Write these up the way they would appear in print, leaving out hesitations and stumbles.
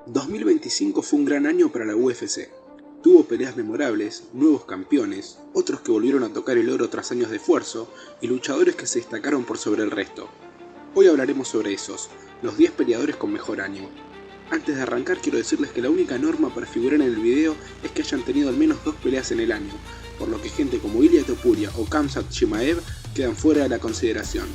2025 fue un gran año para la UFC. Tuvo peleas memorables, nuevos campeones, otros que volvieron a tocar el oro tras años de esfuerzo, y luchadores que se destacaron por sobre el resto. Hoy hablaremos sobre esos, los 10 peleadores con mejor año. Antes de arrancar quiero decirles que la única norma para figurar en el video es que hayan tenido al menos 2 peleas en el año, por lo que gente como Ilia Topuria o Khamzat Chimaev quedan fuera de la consideración.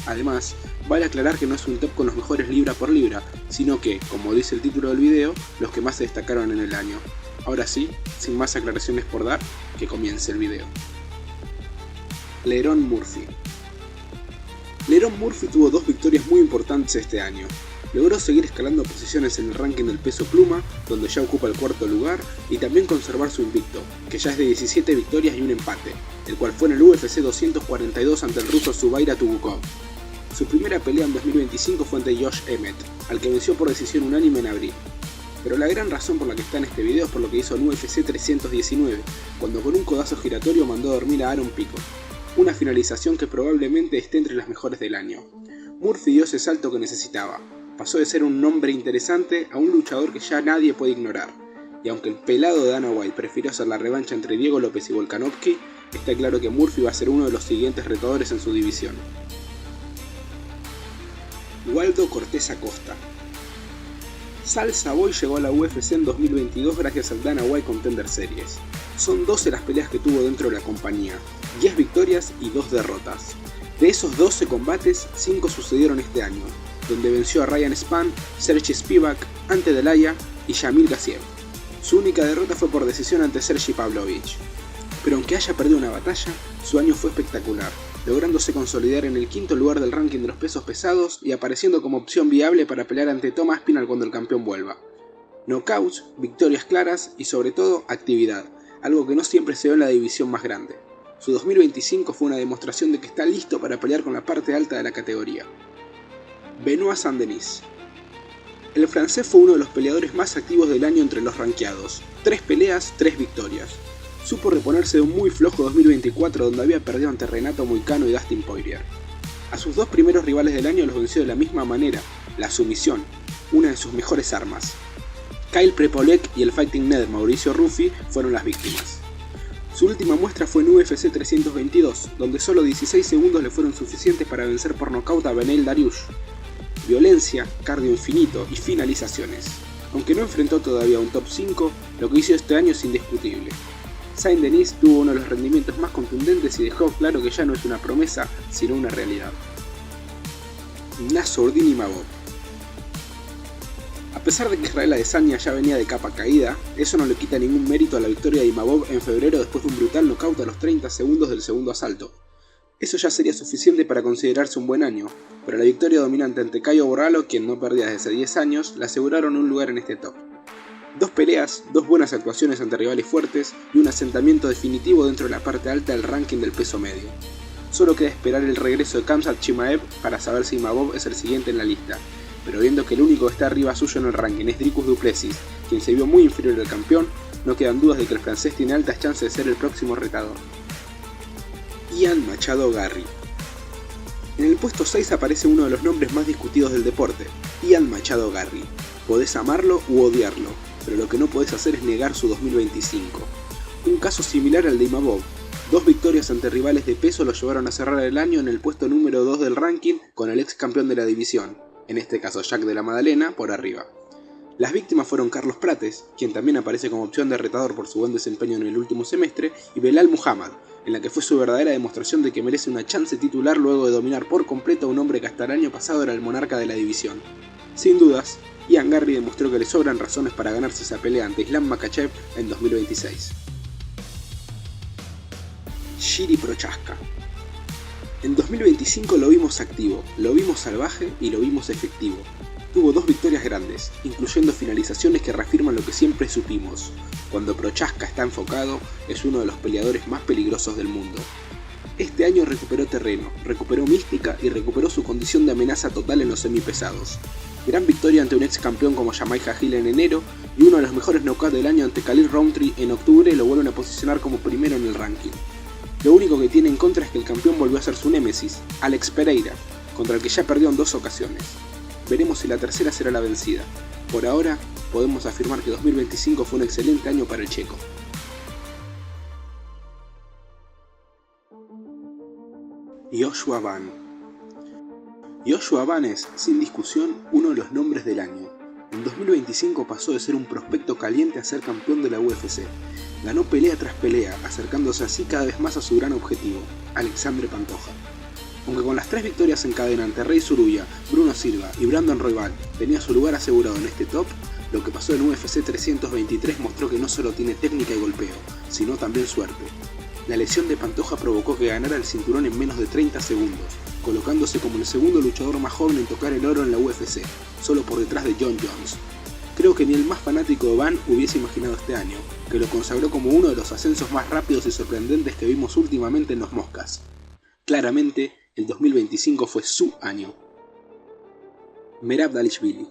Además, vale aclarar que no es un top con los mejores libra por libra, sino que, como dice el título del video, los que más se destacaron en el año. Ahora sí, sin más aclaraciones por dar, que comience el video. Lerone Murphy. Lerone Murphy tuvo 2 victorias muy importantes este año. Logró seguir escalando posiciones en el ranking del peso pluma, donde ya ocupa el 4º lugar, y también conservar su invicto, que ya es de 17 victorias y un empate, el cual fue en el UFC 242 ante el ruso Zubaira Tukhugov. Su primera pelea en 2025 fue ante Josh Emmett, al que venció por decisión unánime en abril. Pero la gran razón por la que está en este video es por lo que hizo en UFC 319, cuando con un codazo giratorio mandó a dormir a Aaron Pico, una finalización que probablemente esté entre las mejores del año. Murphy dio ese salto que necesitaba, pasó de ser un nombre interesante a un luchador que ya nadie puede ignorar, y aunque el pelado de Dana White prefirió hacer la revancha entre Diego López y Volkanovski, está claro que Murphy va a ser uno de los siguientes retadores en su división. Waldo Cortés Acosta. Sal Savoy llegó a la UFC en 2022 gracias al Dana White Contender Series. Son 12 las peleas que tuvo dentro de la compañía, 10 victorias y 2 derrotas. De esos 12 combates, 5 sucedieron este año, donde venció a Ryan Spann, Sergey Spivak, Ante Delaya y Shamil Gassiev. Su única derrota fue por decisión ante Sergey Pavlovich. Pero aunque haya perdido una batalla, su año fue espectacular, lográndose consolidar en el 5º lugar del ranking de los pesos pesados y apareciendo como opción viable para pelear ante Tom Aspinall cuando el campeón vuelva. Knockouts, victorias claras y sobre todo actividad, algo que no siempre se ve en la división más grande. Su 2025 fue una demostración de que está listo para pelear con la parte alta de la categoría. Benoit Saint-Denis. El francés fue uno de los peleadores más activos del año entre los rankeados, 3 peleas, 3 victorias. Supo reponerse de un muy flojo 2024 donde había perdido ante Renato Moicano y Dustin Poirier. A sus 2 primeros rivales del año los venció de la misma manera, la sumisión, una de sus mejores armas. Kyle Prepolec y el Fighting Ned Mauricio Ruffi fueron las víctimas. Su última muestra fue en UFC 322, donde solo 16 segundos le fueron suficientes para vencer por nocaut a Beneil Dariush. Violencia, cardio infinito y finalizaciones. Aunque no enfrentó todavía a un top 5, lo que hizo este año es indiscutible. Saint-Denis tuvo uno de los rendimientos más contundentes y dejó claro que ya no es una promesa, sino una realidad. Nassourdine Imavov. A pesar de que Israel Adesanya ya venía de capa caída, eso no le quita ningún mérito a la victoria de Imavov en febrero después de un brutal knockout a los 30 segundos del segundo asalto. Eso ya sería suficiente para considerarse un buen año, pero la victoria dominante ante Caio Borralho, quien no perdía desde hace 10 años, le aseguraron un lugar en este top. 2 peleas, 2 buenas actuaciones ante rivales fuertes y un asentamiento definitivo dentro de la parte alta del ranking del peso medio. Solo queda esperar el regreso de Khamzat Chimaev para saber si Imavov es el siguiente en la lista, pero viendo que el único que está arriba suyo en el ranking es Dricus du Plessis, quien se vio muy inferior al campeón, no quedan dudas de que el francés tiene altas chances de ser el próximo retador. Ian Machado Garry. En el puesto 6 aparece uno de los nombres más discutidos del deporte, Ian Machado Garry. Podés amarlo u odiarlo, pero lo que no podés hacer es negar su 2025. Un caso similar al de Imavov. 2 victorias ante rivales de peso lo llevaron a cerrar el año en el puesto número 2 del ranking con el ex campeón de la división, en este caso Jack de la Madalena, por arriba. Las víctimas fueron Carlos Prates, quien también aparece como opción de retador por su buen desempeño en el último semestre, y Belal Muhammad, en la que fue su verdadera demostración de que merece una chance titular luego de dominar por completo a un hombre que hasta el año pasado era el monarca de la división. Sin dudas, Ian Garry demostró que le sobran razones para ganarse esa pelea ante Islam Makhachev en 2026. Jiri Prochazka. En 2025 lo vimos activo, lo vimos salvaje y lo vimos efectivo. Tuvo 2 victorias grandes, incluyendo finalizaciones que reafirman lo que siempre supimos. Cuando Prochazka está enfocado, es uno de los peleadores más peligrosos del mundo. Este año recuperó terreno, recuperó mística y recuperó su condición de amenaza total en los semipesados. Gran victoria ante un ex campeón como Jamaica Hill en enero y uno de los mejores knockouts del año ante Khalil Rountree en octubre lo vuelven a posicionar como primero en el ranking. Lo único que tiene en contra es que el campeón volvió a ser su némesis, Alex Pereira, contra el que ya perdió en 2 ocasiones. Veremos si la tercera será la vencida. Por ahora, podemos afirmar que 2025 fue un excelente año para el checo. Joshua Van. Joshua Van es, sin discusión, uno de los nombres del año. En 2025 pasó de ser un prospecto caliente a ser campeón de la UFC. Ganó pelea tras pelea, acercándose así cada vez más a su gran objetivo, Alexandre Pantoja. Aunque con las 3 victorias en cadena ante Rey Zuruya, Bruno Silva y Brandon Royval tenía su lugar asegurado en este top, lo que pasó en UFC 323 mostró que no solo tiene técnica y golpeo, sino también suerte. La lesión de Pantoja provocó que ganara el cinturón en menos de 30 segundos, colocándose como el segundo luchador más joven en tocar el oro en la UFC, solo por detrás de John Jones. Creo que ni el más fanático de Van hubiese imaginado este año, que lo consagró como uno de los ascensos más rápidos y sorprendentes que vimos últimamente en los Moscas. Claramente, el 2025 fue su año. Merab Dvalishvili.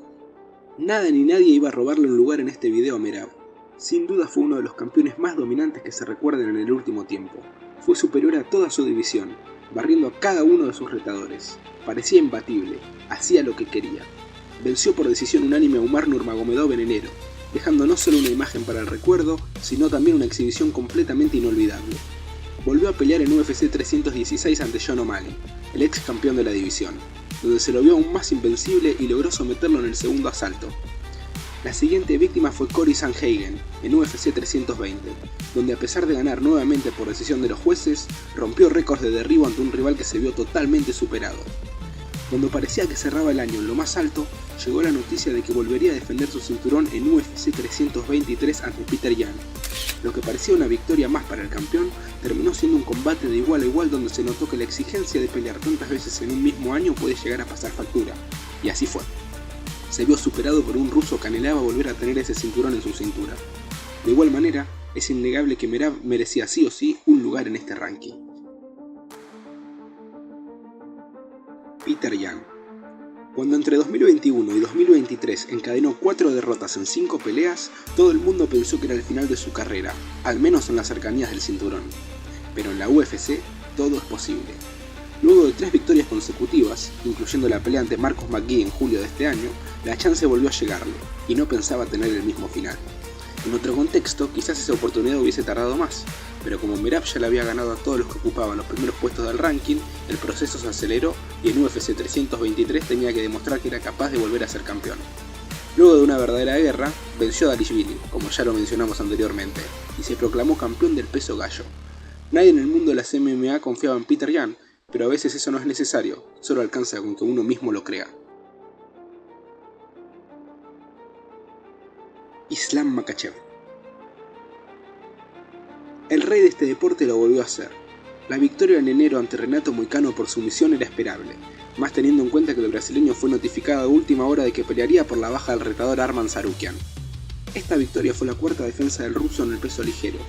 Nada ni nadie iba a robarle un lugar en este video a Merab. Sin duda fue uno de los campeones más dominantes que se recuerden en el último tiempo. Fue superior a toda su división, barriendo a cada uno de sus retadores. Parecía imbatible, hacía lo que quería. Venció por decisión unánime a Umar Nurmagomedov en enero, dejando no solo una imagen para el recuerdo, sino también una exhibición completamente inolvidable. Volvió a pelear en UFC 316 ante Sean O'Malley, el ex campeón de la división, donde se lo vio aún más invencible y logró someterlo en el segundo asalto. La siguiente víctima fue Cory Sandhagen en UFC 320, donde a pesar de ganar nuevamente por decisión de los jueces, rompió récords de derribo ante un rival que se vio totalmente superado. Cuando parecía que cerraba el año en lo más alto, llegó la noticia de que volvería a defender su cinturón en UFC 323 ante Peter Yan. Lo que parecía una victoria más para el campeón, terminó siendo un combate de igual a igual donde se notó que la exigencia de pelear tantas veces en un mismo año puede llegar a pasar factura, y así fue. Se vio superado por un ruso que anhelaba volver a tener ese cinturón en su cintura. De igual manera, es innegable que Merab merecía sí o sí un lugar en este ranking. Peter Yan. Cuando entre 2021 y 2023 encadenó 4 derrotas en 5 peleas, todo el mundo pensó que era el final de su carrera, al menos en las cercanías del cinturón. Pero en la UFC, todo es posible. Luego de 3 victorias consecutivas, incluyendo la pelea ante Marcus McGhee en julio de este año, la chance volvió a llegarle, y no pensaba tener el mismo final. En otro contexto, quizás esa oportunidad hubiese tardado más, pero como Merab ya le había ganado a todos los que ocupaban los primeros puestos del ranking, el proceso se aceleró y en UFC 323 tenía que demostrar que era capaz de volver a ser campeón. Luego de una verdadera guerra, venció a Dvalishvili, como ya lo mencionamos anteriormente, y se proclamó campeón del peso gallo. Nadie en el mundo de las MMA confiaba en Peter Yan, pero a veces eso no es necesario, solo alcanza con que uno mismo lo crea. Islam Makhachev. El rey de este deporte lo volvió a hacer. La victoria en enero ante Renato Moicano por sumisión era esperable, más teniendo en cuenta que el brasileño fue notificado a última hora de que pelearía por la baja del retador Arman Tsarukyan. Esta victoria fue la 4ª defensa del ruso en el peso ligero,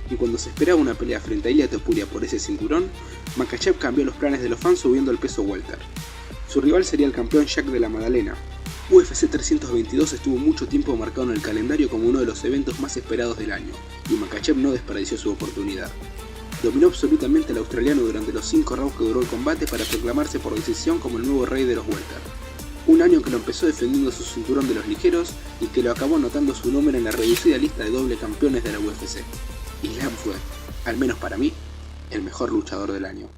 y cuando se esperaba una pelea frente a Ilia Topuria por ese cinturón, Makhachev cambió los planes de los fans subiendo al peso welter. Su rival sería el campeón Jack de la Madalena. UFC 322 estuvo mucho tiempo marcado en el calendario como uno de los eventos más esperados del año, y Makhachev no desperdició su oportunidad. Dominó absolutamente al australiano durante los 5 rounds que duró el combate para proclamarse por decisión como el nuevo rey de los welter. Un año que lo empezó defendiendo su cinturón de los ligeros y que lo acabó anotando su nombre en la reducida lista de doble campeones de la UFC. Islam fue, al menos para mí, el mejor luchador del año.